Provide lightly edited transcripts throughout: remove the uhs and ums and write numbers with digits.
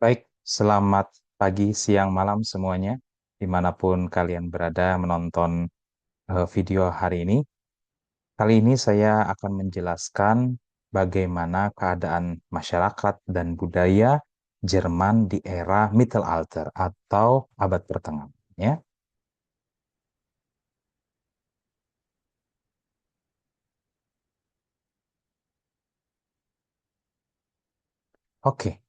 Baik, selamat pagi, siang, malam semuanya, dimanapun kalian berada menonton video hari ini. Kali ini saya akan menjelaskan bagaimana keadaan masyarakat dan budaya Jerman di era Mittelalter atau abad pertengahan. Ya, oke,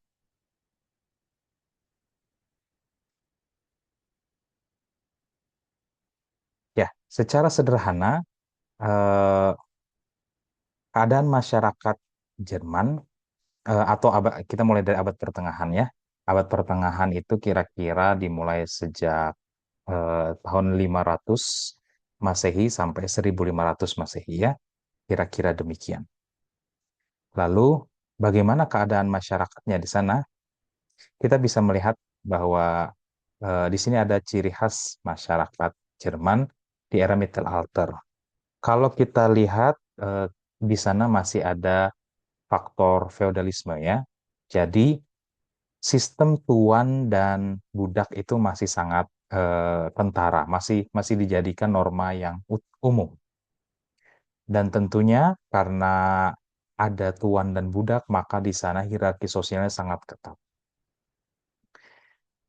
ya. Secara sederhana, eh, keadaan masyarakat Jerman atau kita mulai dari abad pertengahan ya. Abad pertengahan itu kira-kira dimulai sejak tahun 500 Masehi sampai 1500 Masehi ya, kira-kira demikian. Lalu bagaimana keadaan masyarakatnya di sana? Kita bisa melihat bahwa di sini ada ciri khas masyarakat Jerman di era Mittelalter. Kalau kita lihat di sana masih ada faktor feodalisme ya. Jadi sistem tuan dan budak itu masih sangat kentara, masih masih dijadikan norma yang umum. Dan tentunya karena ada tuan dan budak, maka di sana hierarki sosialnya sangat ketat.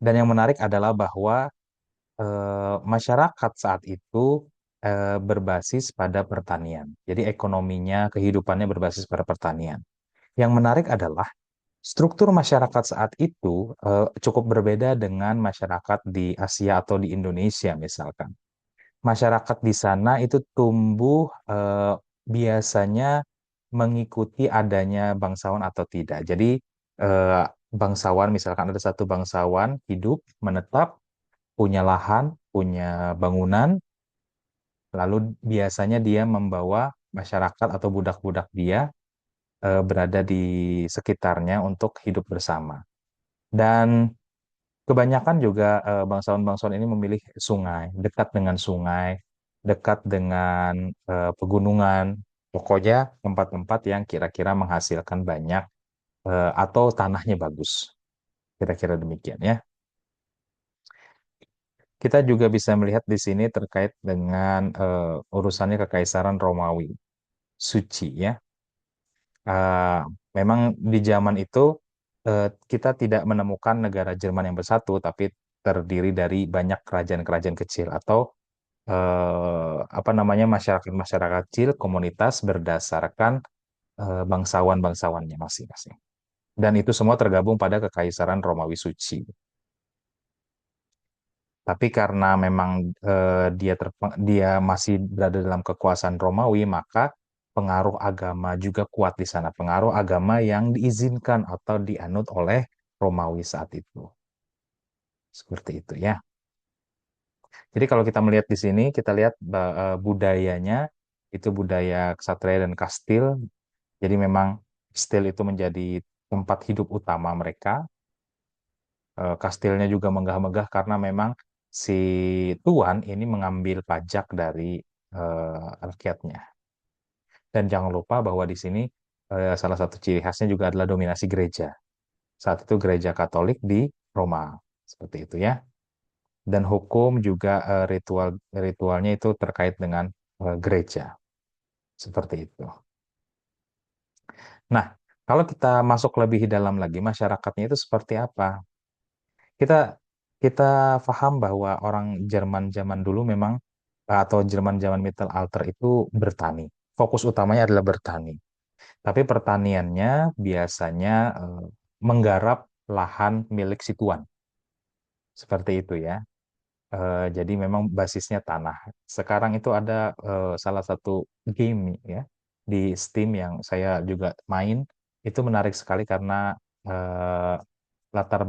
Dan yang menarik adalah bahwa masyarakat saat itu berbasis pada pertanian. Jadi ekonominya, kehidupannya berbasis pada pertanian. Yang menarik adalah struktur masyarakat saat itu cukup berbeda dengan masyarakat di Asia atau di Indonesia misalkan. Masyarakat di sana itu tumbuh biasanya mengikuti adanya bangsawan atau tidak. Jadi eh, bangsawan, misalkan ada satu bangsawan hidup, menetap, punya lahan, punya bangunan, lalu biasanya dia membawa masyarakat atau budak-budak dia berada di sekitarnya untuk hidup bersama. Dan kebanyakan juga bangsawan-bangsawan ini memilih sungai, dekat dengan sungai, dekat dengan pegunungan, pokoknya tempat-tempat yang kira-kira menghasilkan banyak atau tanahnya bagus. Kira-kira demikian ya. Kita juga bisa melihat di sini terkait dengan urusannya Kekaisaran Romawi, suci ya. Eh, Memang di zaman itu kita tidak menemukan negara Jerman yang bersatu, tapi terdiri dari banyak kerajaan-kerajaan kecil atau apa namanya masyarakat-masyarakat kecil, komunitas berdasarkan bangsawan-bangsawannya masing-masing. Dan itu semua tergabung pada Kekaisaran Romawi Suci. Tapi karena memang dia masih berada dalam kekuasaan Romawi, maka pengaruh agama juga kuat di sana. Pengaruh agama yang diizinkan atau dianut oleh Romawi saat itu. Seperti itu ya. Jadi kalau kita melihat di sini, kita lihat budayanya itu budaya ksatria dan kastil. Jadi memang kastil itu menjadi tempat hidup utama mereka. Kastilnya juga megah-megah karena memang si tuan ini mengambil pajak dari rakyatnya. Dan jangan lupa bahwa di sini salah satu ciri khasnya juga adalah dominasi gereja. Saat itu gereja Katolik di Roma. Seperti itu ya. Dan hukum juga ritualnya itu terkait dengan gereja. Seperti itu. Nah, kalau kita masuk lebih dalam lagi, masyarakatnya itu seperti apa? Kita kita paham bahwa orang Jerman zaman dulu memang atau Jerman zaman Mittelalter itu bertani. Fokus utamanya adalah bertani. Tapi pertaniannya biasanya menggarap lahan milik si tuan. Seperti itu ya. Jadi memang basisnya tanah. Sekarang itu ada salah satu game ya di Steam yang saya juga main. Itu menarik sekali karena eh, latar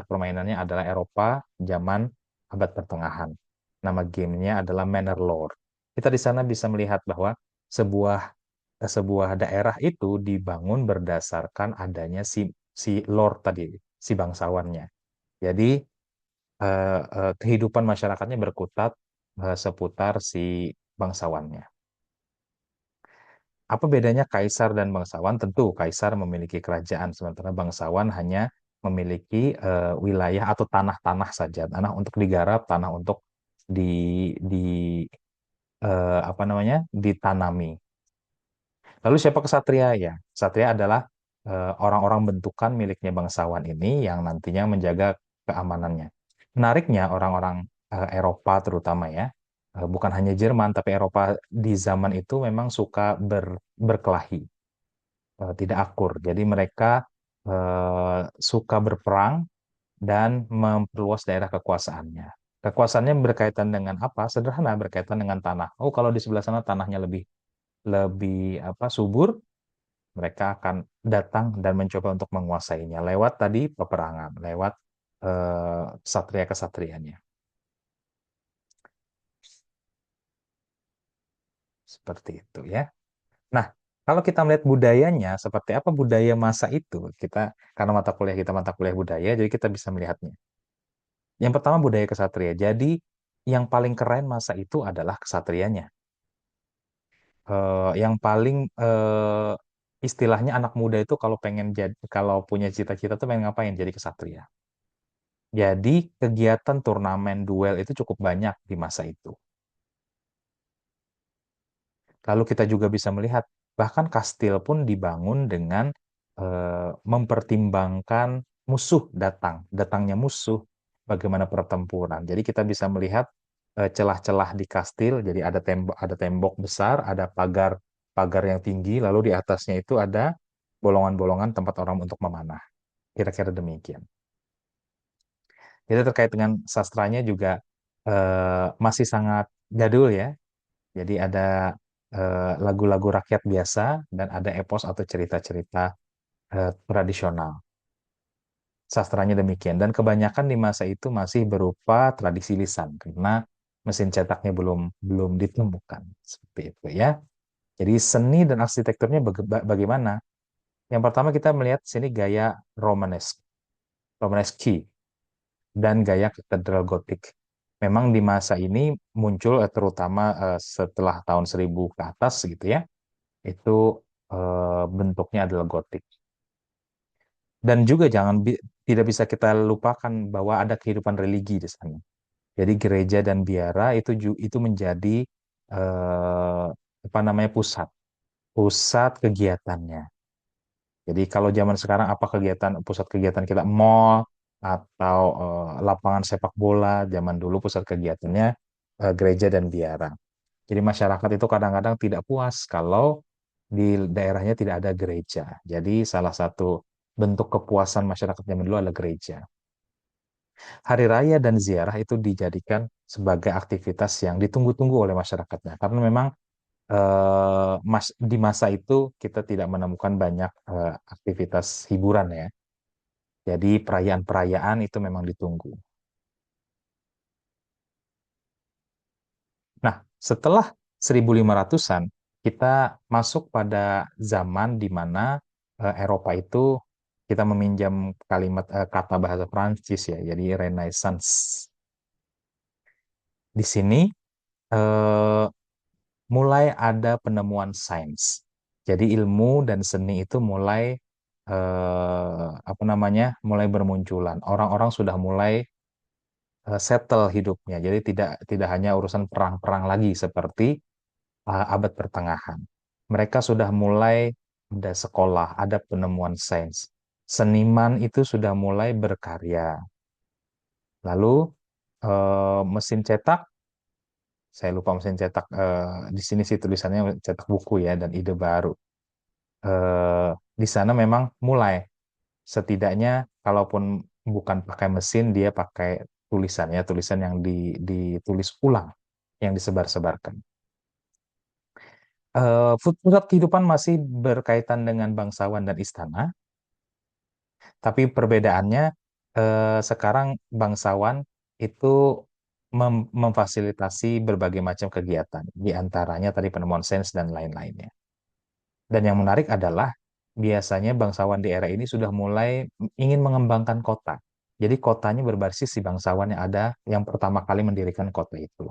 permainannya adalah Eropa zaman abad pertengahan. Nama gamenya adalah Manor Lore. Kita di sana bisa melihat bahwa sebuah sebuah daerah itu dibangun berdasarkan adanya si lord tadi, si bangsawannya. Jadi kehidupan masyarakatnya berkutat seputar si bangsawannya. Apa bedanya kaisar dan bangsawan? Tentu kaisar memiliki kerajaan, sementara bangsawan hanya memiliki wilayah atau tanah-tanah saja, tanah untuk digarap, tanah untuk di di apa namanya ditanami. Lalu siapa kesatria ya? Kesatria adalah orang-orang bentukan miliknya bangsawan ini yang nantinya menjaga keamanannya. Menariknya orang-orang Eropa terutama ya, bukan hanya Jerman tapi Eropa di zaman itu memang suka berkelahi, tidak akur. Jadi mereka suka berperang dan memperluas daerah kekuasaannya. Kekuasaannya berkaitan dengan apa? Sederhana, berkaitan dengan tanah. Oh, kalau di sebelah sana tanahnya lebih lebih apa subur, mereka akan datang dan mencoba untuk menguasainya lewat tadi peperangan, lewat kesatria-kesatrianya. Seperti itu ya. Nah, kalau kita melihat budayanya, seperti apa budaya masa itu, kita karena mata kuliah kita mata kuliah budaya, jadi kita bisa melihatnya. Yang pertama budaya kesatria. Jadi yang paling keren masa itu adalah kesatrianya. Yang paling istilahnya anak muda itu kalau pengen jadi, kalau punya cita-cita tuh pengen ngapain? Jadi kesatria. Jadi kegiatan turnamen duel itu cukup banyak di masa itu. Lalu kita juga bisa melihat bahkan kastil pun dibangun dengan mempertimbangkan musuh datangnya musuh, bagaimana pertempuran. Jadi kita bisa melihat celah-celah di kastil. Jadi ada tembok besar, ada pagar yang tinggi, lalu di atasnya itu ada bolongan-bolongan tempat orang untuk memanah. Kira-kira demikian. Jadi terkait dengan sastranya juga masih sangat jadul ya. Jadi ada lagu-lagu rakyat biasa dan ada epos atau cerita-cerita tradisional. Sastranya demikian. Dan kebanyakan di masa itu masih berupa tradisi lisan karena mesin cetaknya belum belum ditemukan. Seperti itu ya. Jadi seni dan arsitekturnya bagaimana? Yang pertama kita melihat sini gaya Romanesque, Romanesque dan gaya katedral gotik. Memang di masa ini muncul terutama setelah tahun 1000 ke atas gitu ya, itu bentuknya adalah gotik. Dan juga tidak bisa kita lupakan bahwa ada kehidupan religi di sana. Jadi gereja dan biara itu menjadi eh, apa namanya pusat pusat kegiatannya. Jadi kalau zaman sekarang apa pusat kegiatan kita mall atau lapangan sepak bola, zaman dulu pusat kegiatannya gereja dan biara. Jadi masyarakat itu kadang-kadang tidak puas kalau di daerahnya tidak ada gereja. Jadi salah satu bentuk kepuasan masyarakat zaman dulu adalah gereja. Hari raya dan ziarah itu dijadikan sebagai aktivitas yang ditunggu-tunggu oleh masyarakatnya. Karena memang di masa itu kita tidak menemukan banyak aktivitas hiburan ya. Jadi perayaan-perayaan itu memang ditunggu. Nah, setelah 1500-an, kita masuk pada zaman di mana Eropa itu kita meminjam kata bahasa Prancis ya, jadi Renaissance. Di sini eh, mulai ada penemuan sains. Jadi ilmu dan seni itu mulai apa namanya? Mulai bermunculan. Orang-orang sudah mulai settle hidupnya. Jadi tidak hanya urusan perang-perang lagi seperti abad pertengahan. Mereka sudah mulai ada sekolah, ada penemuan sains. Seniman itu sudah mulai berkarya. Lalu mesin cetak, saya lupa mesin cetak, di sini sih tulisannya cetak buku ya dan ide baru. Eh, di sana memang mulai, setidaknya kalaupun bukan pakai mesin, dia pakai tulisannya, tulisan yang ditulis ulang, yang disebar-sebarkan. Pusat kehidupan masih berkaitan dengan bangsawan dan istana, tapi perbedaannya sekarang bangsawan itu memfasilitasi berbagai macam kegiatan, di antaranya tadi penemuan sains dan lain-lainnya. Dan yang menarik adalah biasanya bangsawan di era ini sudah mulai ingin mengembangkan kota. Jadi kotanya berbasis si bangsawan yang ada yang pertama kali mendirikan kota itu.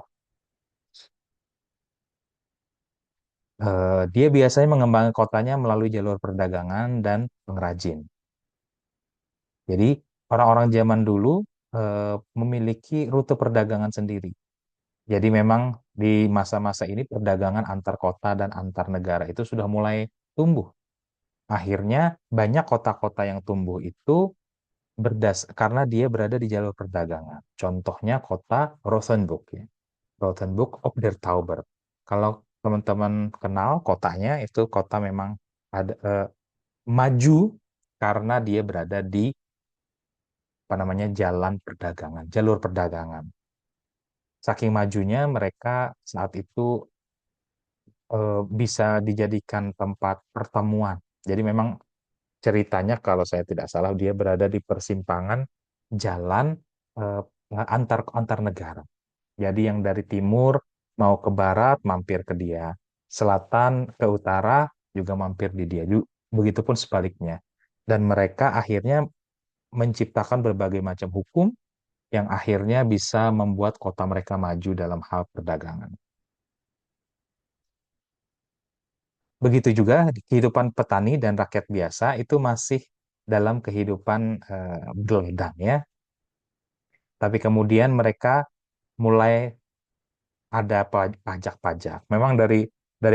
Dia biasanya mengembangkan kotanya melalui jalur perdagangan dan pengrajin. Jadi orang-orang zaman dulu memiliki rute perdagangan sendiri. Jadi memang di masa-masa ini perdagangan antar kota dan antar negara itu sudah mulai tumbuh. Akhirnya banyak kota-kota yang tumbuh itu karena dia berada di jalur perdagangan. Contohnya kota Rothenburg ya. Rothenburg ob der Tauber. Kalau teman-teman kenal kotanya itu kota memang ada maju karena dia berada di apa namanya jalan perdagangan, jalur perdagangan. Saking majunya mereka saat itu bisa dijadikan tempat pertemuan. Jadi memang ceritanya kalau saya tidak salah dia berada di persimpangan jalan eh, antar negara. Jadi yang dari timur mau ke barat mampir ke dia, selatan ke utara juga mampir di dia. Begitupun sebaliknya. Dan mereka akhirnya menciptakan berbagai macam hukum yang akhirnya bisa membuat kota mereka maju dalam hal perdagangan. Begitu juga kehidupan petani dan rakyat biasa itu masih dalam kehidupan berledang ya. Tapi kemudian mereka mulai ada pajak-pajak. Memang dari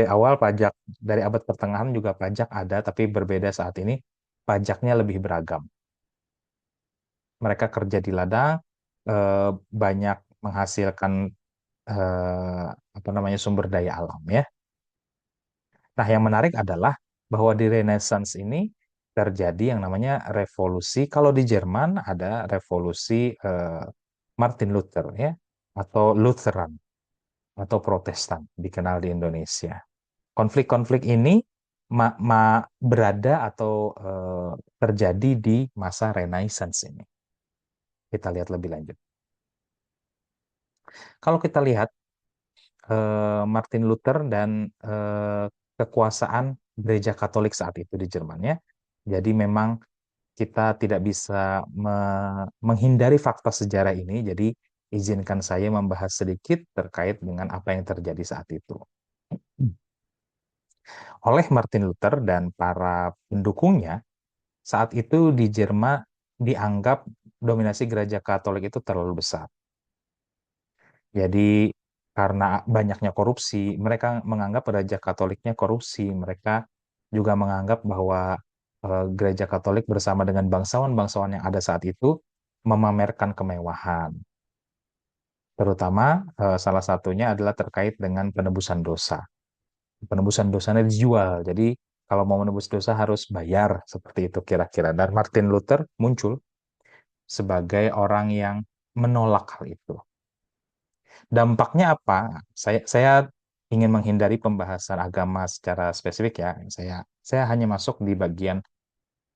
awal pajak dari abad pertengahan juga pajak ada, tapi berbeda saat ini pajaknya lebih beragam. Mereka kerja di ladang, banyak menghasilkan apa namanya sumber daya alam ya. Nah, yang menarik adalah bahwa di Renaissance ini terjadi yang namanya revolusi. Kalau di Jerman ada revolusi Martin Luther ya, atau Lutheran atau Protestan dikenal di Indonesia. Konflik-konflik ini berada atau terjadi di masa Renaissance ini. Kita lihat lebih lanjut. Kalau kita lihat Martin Luther dan kekuasaan Gereja Katolik saat itu di Jerman ya. Jadi memang kita tidak bisa menghindari fakta sejarah ini. Jadi izinkan saya membahas sedikit terkait dengan apa yang terjadi saat itu. Oleh Martin Luther dan para pendukungnya, saat itu di Jerman dianggap dominasi gereja Katolik itu terlalu besar. Jadi karena banyaknya korupsi, mereka menganggap gereja Katoliknya korupsi. Mereka juga menganggap bahwa gereja Katolik bersama dengan bangsawan-bangsawan yang ada saat itu memamerkan kemewahan. Terutama salah satunya adalah terkait dengan penebusan dosa. Penebusan dosanya dijual. Jadi kalau mau menebus dosa harus bayar seperti itu kira-kira. Dan Martin Luther muncul sebagai orang yang menolak hal itu. Dampaknya apa? Saya ingin menghindari pembahasan agama secara spesifik ya. Saya hanya masuk di bagian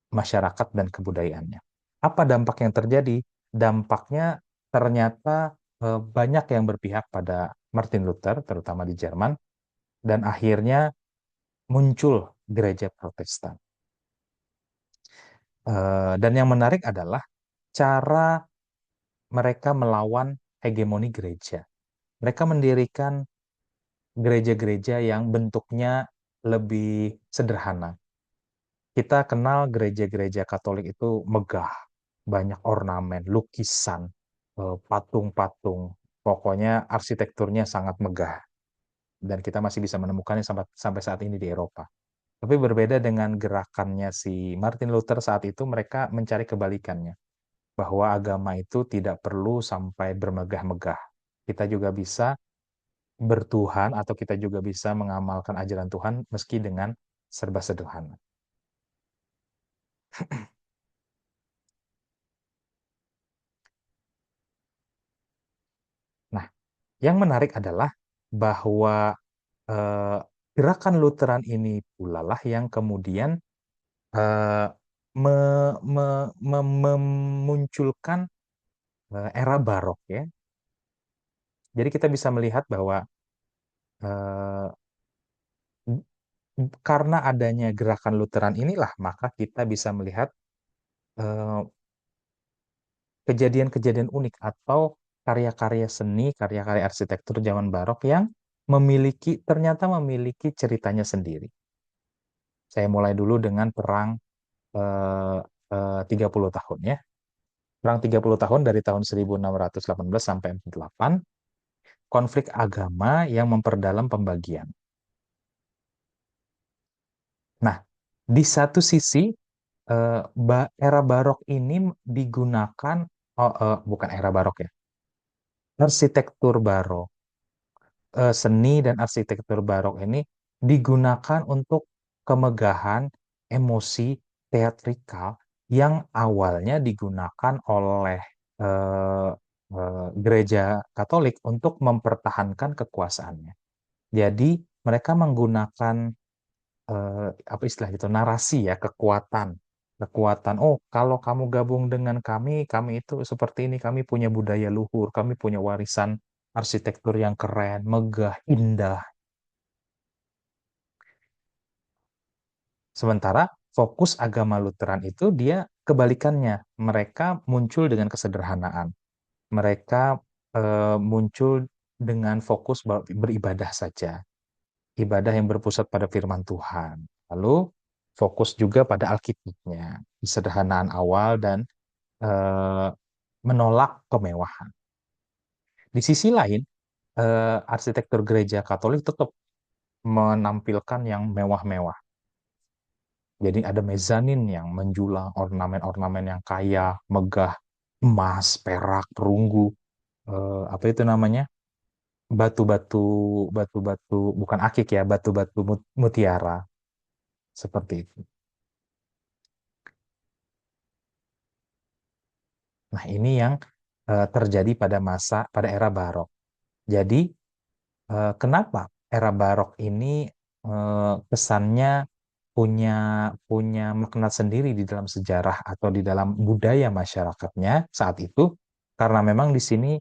masyarakat dan kebudayaannya. Apa dampak yang terjadi? Dampaknya ternyata banyak yang berpihak pada Martin Luther, terutama di Jerman, dan akhirnya muncul gereja Protestan. Dan yang menarik adalah cara mereka melawan hegemoni gereja. Mereka mendirikan gereja-gereja yang bentuknya lebih sederhana. Kita kenal gereja-gereja Katolik itu megah, banyak ornamen, lukisan, patung-patung. Pokoknya arsitekturnya sangat megah dan kita masih bisa menemukannya sampai saat ini di Eropa. Tapi berbeda dengan gerakannya si Martin Luther saat itu, mereka mencari kebalikannya, bahwa agama itu tidak perlu sampai bermegah-megah. Kita juga bisa bertuhan atau kita juga bisa mengamalkan ajaran Tuhan meski dengan serba sederhana. Nah, yang menarik adalah bahwa eh, gerakan Lutheran ini pula lah yang kemudian eh, memunculkan era barok ya. Jadi kita bisa melihat bahwa eh, karena adanya gerakan Lutheran inilah maka kita bisa melihat eh, kejadian-kejadian unik atau karya-karya seni, karya-karya arsitektur zaman barok yang ternyata memiliki ceritanya sendiri. Saya mulai dulu dengan perang eh, 30 tahun ya. Perang 30 tahun dari tahun 1618 sampai 48, konflik agama yang memperdalam pembagian. Nah, di satu sisi era barok ini digunakan, bukan era barok ya, arsitektur barok, seni dan arsitektur barok ini digunakan untuk kemegahan emosi teatrikal yang awalnya digunakan oleh eh, gereja Katolik untuk mempertahankan kekuasaannya. Jadi mereka menggunakan apa istilah itu, narasi ya, kekuatan, kekuatan. Oh, kalau kamu gabung dengan kami itu seperti ini, kami punya budaya luhur, kami punya warisan arsitektur yang keren, megah, indah. Sementara fokus agama Lutheran itu dia kebalikannya. Mereka muncul dengan kesederhanaan. Mereka muncul dengan fokus beribadah saja, ibadah yang berpusat pada firman Tuhan. Lalu fokus juga pada Alkitabnya, kesederhanaan awal dan eh, menolak kemewahan. Di sisi lain, arsitektur gereja Katolik tetap menampilkan yang mewah-mewah. Jadi ada mezanin yang menjulang, ornamen-ornamen yang kaya, megah, emas, perak, perunggu, apa itu namanya? Batu-batu, batu-batu, bukan akik ya, batu-batu mutiara, seperti itu. Nah, ini yang terjadi pada era barok. Jadi, kenapa era barok ini kesannya punya punya makna sendiri di dalam sejarah atau di dalam budaya masyarakatnya saat itu? Karena memang di sini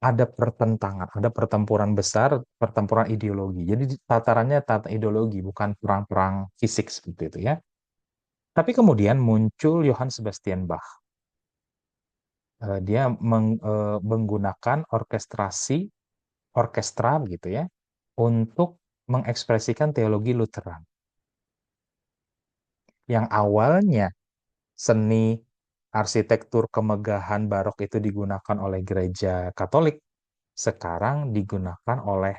ada pertentangan, ada pertempuran besar, pertempuran ideologi. Jadi tatarannya tata ideologi, bukan perang-perang fisik seperti itu ya. Tapi kemudian muncul Johann Sebastian Bach. Dia menggunakan orkestra gitu ya, untuk mengekspresikan teologi Lutheran yang awalnya seni arsitektur kemegahan barok itu digunakan oleh gereja Katolik, sekarang digunakan oleh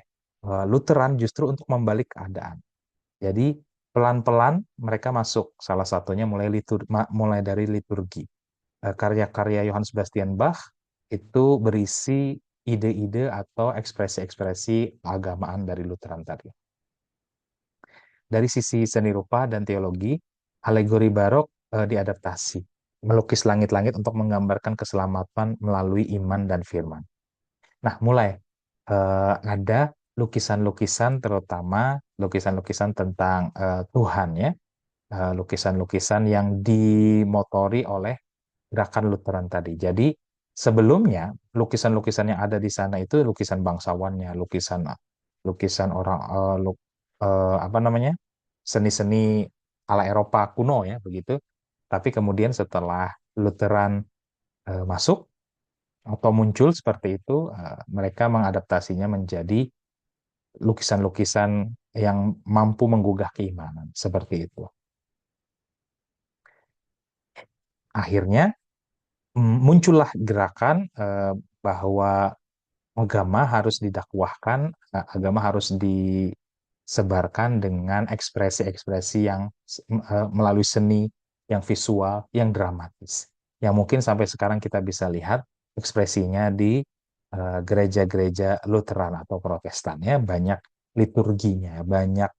Lutheran justru untuk membalik keadaan. Jadi pelan-pelan mereka masuk, salah satunya mulai dari liturgi. Karya-karya Johann Sebastian Bach itu berisi ide-ide atau ekspresi-ekspresi keagamaan dari Lutheran tadi. Dari sisi seni rupa dan teologi, alegori barok diadaptasi, melukis langit-langit untuk menggambarkan keselamatan melalui iman dan firman. Nah, mulai ada lukisan-lukisan, terutama lukisan-lukisan tentang Tuhan ya, lukisan-lukisan yang dimotori oleh gerakan Lutheran tadi. Jadi sebelumnya lukisan-lukisan yang ada di sana itu lukisan bangsawannya, lukisan lukisan orang apa namanya, seni-seni ala Eropa kuno ya begitu. Tapi kemudian setelah Lutheran masuk atau muncul seperti itu, mereka mengadaptasinya menjadi lukisan-lukisan yang mampu menggugah keimanan seperti itu. Akhirnya muncullah gerakan bahwa agama harus didakwahkan, agama harus disebarkan dengan ekspresi-ekspresi yang melalui seni, yang visual, yang dramatis. Yang mungkin sampai sekarang kita bisa lihat ekspresinya di gereja-gereja Lutheran atau Protestan ya, banyak liturginya, banyak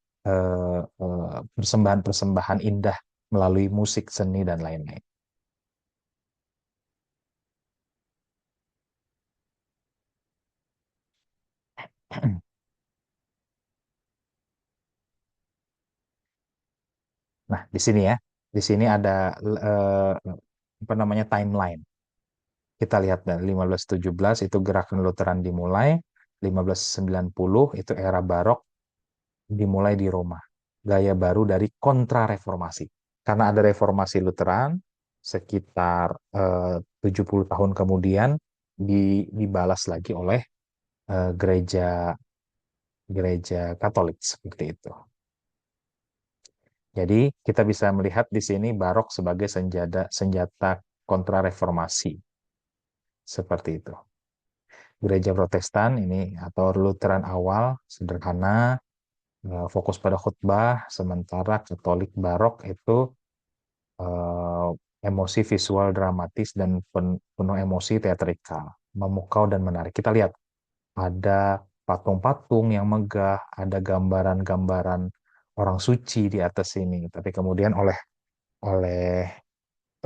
persembahan-persembahan indah melalui musik, seni dan lain-lain. Nah, di sini ya, di sini ada eh, apa namanya timeline. Kita lihat dari 1517 itu gerakan Lutheran dimulai, 1590 itu era barok dimulai di Roma. Gaya baru dari kontra-reformasi. Karena ada reformasi Lutheran sekitar 70 tahun kemudian dibalas lagi oleh gereja gereja Katolik seperti itu. Jadi kita bisa melihat di sini barok sebagai senjata kontrareformasi seperti itu. Gereja Protestan ini atau Lutheran awal sederhana, fokus pada khutbah, sementara Katolik barok itu eh, emosi visual dramatis dan penuh emosi teatrikal, memukau dan menarik. Kita lihat ada patung-patung yang megah, ada gambaran-gambaran orang suci di atas sini. Tapi kemudian oleh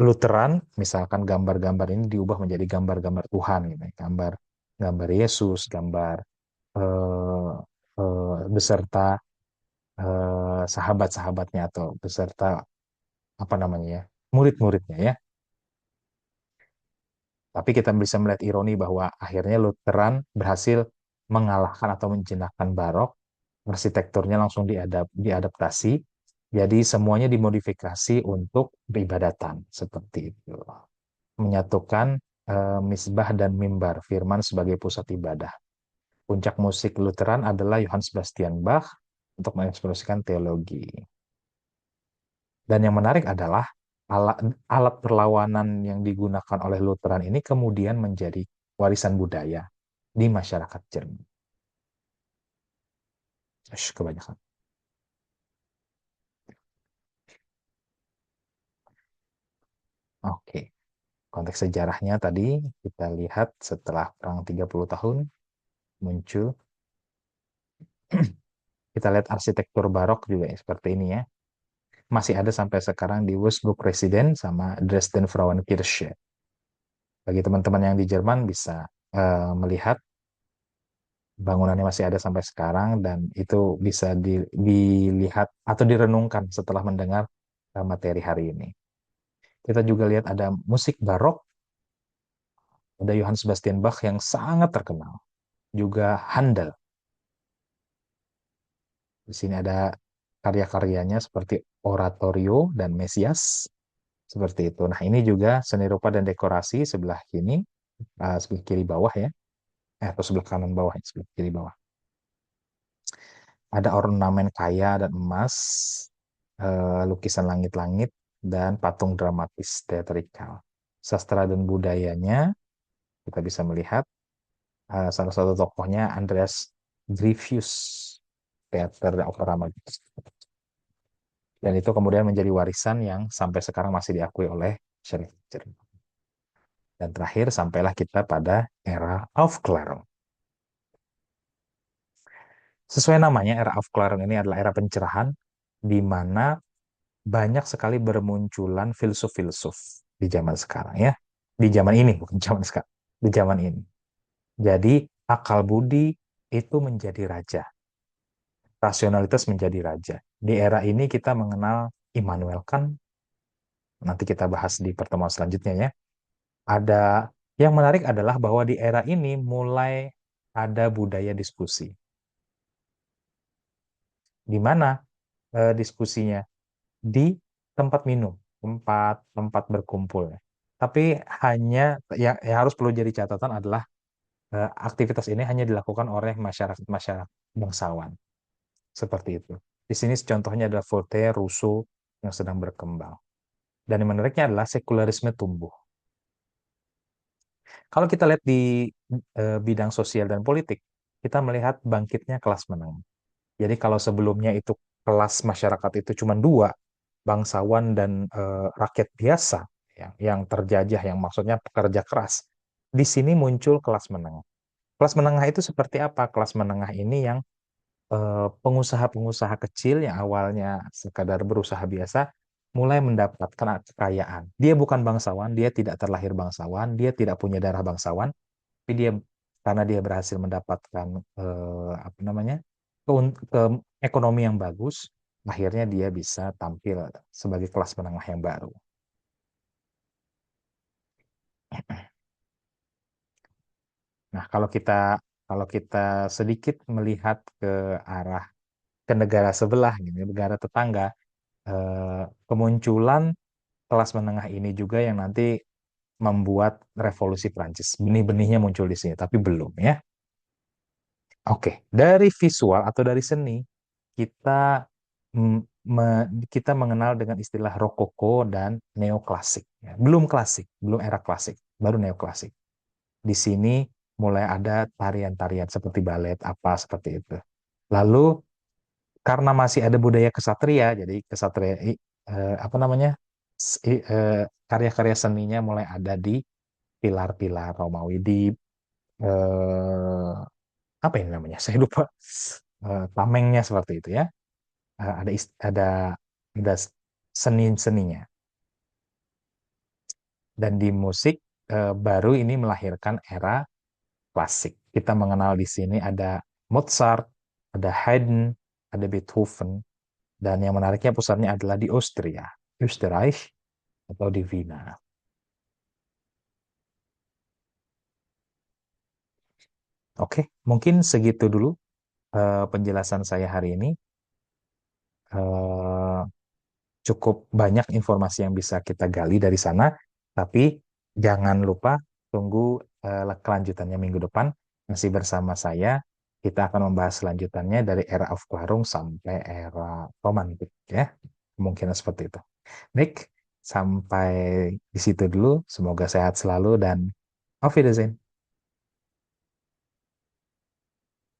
Lutheran, misalkan gambar-gambar ini diubah menjadi gambar-gambar Tuhan, gitu. Gambar gambar Yesus, gambar eh, beserta sahabat-sahabatnya atau beserta apa namanya ya, murid-muridnya ya. Tapi kita bisa melihat ironi bahwa akhirnya Lutheran berhasil mengalahkan atau menjinakkan Barok, arsitekturnya langsung diadaptasi, jadi semuanya dimodifikasi untuk beribadatan seperti itu. Menyatukan misbah dan mimbar, firman sebagai pusat ibadah. Puncak musik Lutheran adalah Johann Sebastian Bach untuk mengekspresikan teologi. Dan yang menarik adalah alat, alat perlawanan yang digunakan oleh Lutheran ini kemudian menjadi warisan budaya di masyarakat Jerman. Kebanyakan. Oke, konteks sejarahnya tadi kita lihat setelah Perang 30 tahun muncul. Kita lihat arsitektur barok juga ya, seperti ini ya. Masih ada sampai sekarang di Würzburg Residen sama Dresden Frauenkirche. Bagi teman-teman yang di Jerman bisa melihat bangunannya masih ada sampai sekarang dan itu bisa dilihat atau direnungkan setelah mendengar materi hari ini. Kita juga lihat ada musik barok, ada Johann Sebastian Bach yang sangat terkenal, juga Handel. Di sini ada karya-karyanya seperti Oratorio dan Mesias, seperti itu. Nah, ini juga seni rupa dan dekorasi sebelah kini, sebelah kiri bawah ya, atau sebelah kanan bawah, sebelah kiri bawah. Ada ornamen kaya dan emas, lukisan langit-langit, dan patung dramatis teatrikal. Sastra dan budayanya, kita bisa melihat salah satu tokohnya Andreas Dreyfus, teater opera Magus. Dan itu kemudian menjadi warisan yang sampai sekarang masih diakui oleh masyarakat Jerman. Dan terakhir sampailah kita pada era Aufklärung. Sesuai namanya, era Aufklärung ini adalah era pencerahan di mana banyak sekali bermunculan filsuf-filsuf di zaman sekarang ya. Di zaman ini, bukan zaman sekarang. Di zaman ini. Jadi akal budi itu menjadi raja. Rasionalitas menjadi raja. Di era ini kita mengenal Immanuel Kant. Nanti kita bahas di pertemuan selanjutnya ya. Ada yang menarik adalah bahwa di era ini mulai ada budaya diskusi. Di mana diskusinya? Di tempat minum, tempat tempat berkumpul. Tapi hanya yang harus perlu jadi catatan adalah aktivitas ini hanya dilakukan oleh masyarakat bangsawan seperti itu. Di sini contohnya adalah Voltaire, Rousseau yang sedang berkembang. Dan yang menariknya adalah sekularisme tumbuh. Kalau kita lihat di bidang sosial dan politik, kita melihat bangkitnya kelas menengah. Jadi kalau sebelumnya itu kelas masyarakat itu cuma dua, bangsawan dan rakyat biasa yang terjajah, yang maksudnya pekerja keras. Di sini muncul kelas menengah. Kelas menengah itu seperti apa? Kelas menengah ini yang pengusaha-pengusaha kecil yang awalnya sekadar berusaha biasa mulai mendapatkan kekayaan. Dia bukan bangsawan, dia tidak terlahir bangsawan, dia tidak punya darah bangsawan, tapi dia karena dia berhasil mendapatkan apa namanya ke ekonomi yang bagus, akhirnya dia bisa tampil sebagai kelas menengah yang baru. Nah, kalau kita sedikit melihat ke arah ke negara sebelah, gitu, negara tetangga, kemunculan kelas menengah ini juga yang nanti membuat revolusi Prancis. Benih-benihnya muncul di sini, tapi belum ya. Oke, dari visual atau dari seni kita mm, kita mengenal dengan istilah rokoko dan neoklasik. Ya. Belum klasik, belum era klasik, baru neoklasik. Di sini mulai ada tarian-tarian seperti balet apa seperti itu. Lalu karena masih ada budaya kesatria, jadi kesatria apa namanya karya-karya seninya mulai ada di pilar-pilar Romawi di eh, apa ini namanya? Saya lupa. Tamengnya seperti itu ya. Ada ada seni-seninya. Dan di musik baru ini melahirkan era klasik. Kita mengenal di sini ada Mozart, ada Haydn, ada Beethoven, dan yang menariknya pusatnya adalah di Austria, Österreich atau di Wina. Oke, mungkin segitu dulu penjelasan saya hari ini. Eh, Cukup banyak informasi yang bisa kita gali dari sana, tapi jangan lupa tunggu kelanjutannya minggu depan. Masih bersama saya, kita akan membahas selanjutannya dari era Aufklärung sampai era romantik ya. Kemungkinan seperti itu. Baik, sampai di situ dulu. Semoga sehat selalu dan auf Wiedersehen.